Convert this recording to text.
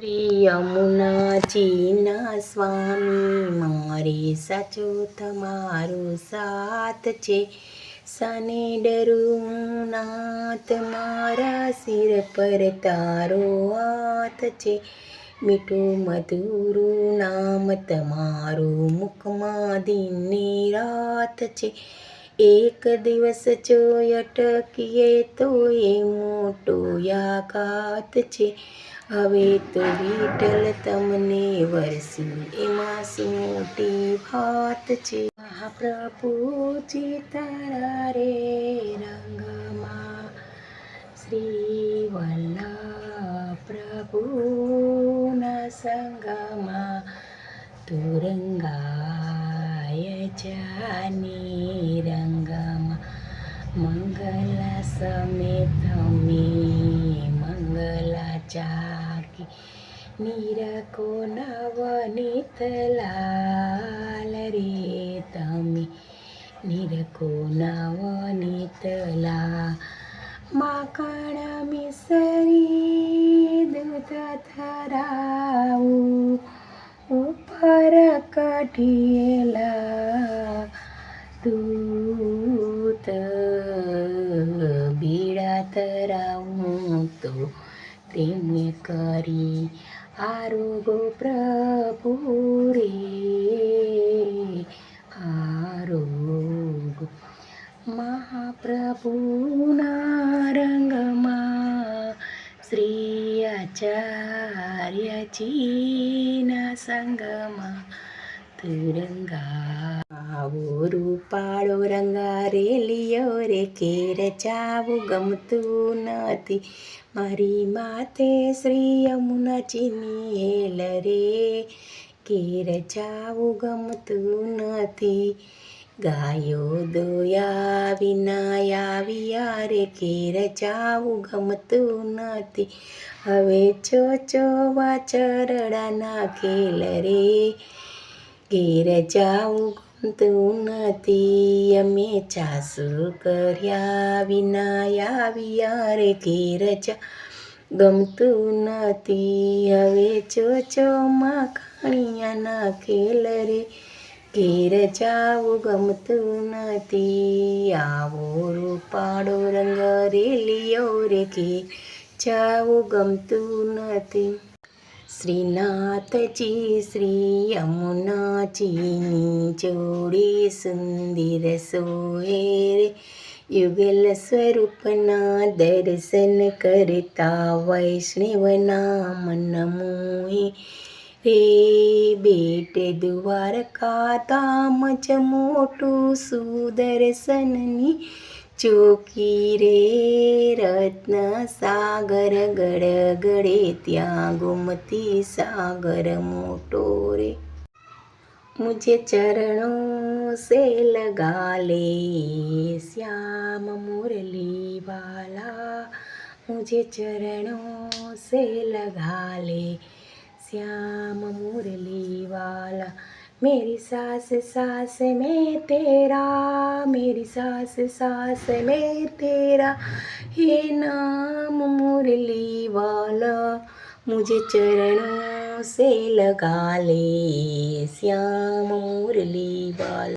શ્રી યમુનાજીના સ્વામી મારે સાચો તમારો સાથ છે. સાને ડરું નાથ, મારા સિર પર તારો હાથ છે. મીઠું મધુરું નામ તમારું મુખમાં દિનની રાત છે. એક દિવસ જો અટકીએ તો એ મોટો યાઘાત છે. હવે તો વિઠ્ઠલ તમને વરસ્યું એમાં શું મોટી વાત છે. મહાપ્રભુજી તારા રે રંગમાં, શ્રી વલ્લભ પ્રભુના સંગમાં તું રંગાય જાની રંગમાં. મંગલા સમે તમે મંગલા જાગી, નિરખો નવનીત લાલ રે તમે, નિરખો નવનીત લાલ. માખણ મિસરી દૂધ ધરાવું, ઉપર કઢીએલા દૂધ બીડા ધરાવું તો તેમને કરી આરોગો પ્રભુ રે આરોગો. મહાપ્રભુના રંગમાં, શ્રી આચાર્યજીના સંગમાં તું રંગાવો. રૂપાળો રંગારેલિયો રે ઘેર જાવું ગમતું નથી, મારી માથે શ્રી યમુનાજીની હેલ રે ઘેર જાવું ગમતું નથી. ગાયો દોયા વિના આવ્યા રે ઘેર જાવું ગમતું નથી. હવે ચોચોવા ચરડાના ખેલ રે ઘેર જાવું ગમતું નથી. અમે ચાસુ કર્યા વિના આવ્યા રે ઘેર જા ગમતું નથી. હવે ચોચોમાં ખાણિયાના ખેલ રે ઘેર જાવું ગમતું નથી. આવો રૂપાળો રંગ રેલિયો રે ઘેર જાવું ગમતું નથી. શ્રીનાથજી શ્રી યમુનાજીની જોડી સુંદર સોહે રે, યુગલ સ્વરૂપના દર્શન કરતા વૈષ્ણવના મન મોહે રે. બેટ દ્વારકા ધામ જ મોટું સુદર્શનની ચોકી રે. રત્ન સાગર ગડગડે ત્યાં ગોમતી સાગર મોટો રે. મુझे चरणों से लगा ले श्याम मुरली वाला, मुझे चरणों से लगा ले श्याम मुरली वाला. मेरी सास सास में तेरा, मेरी सास सास में तेरा हे नाम मुरली वाला. मुझे चरणों से लगा ले श्याम मुरली वाला.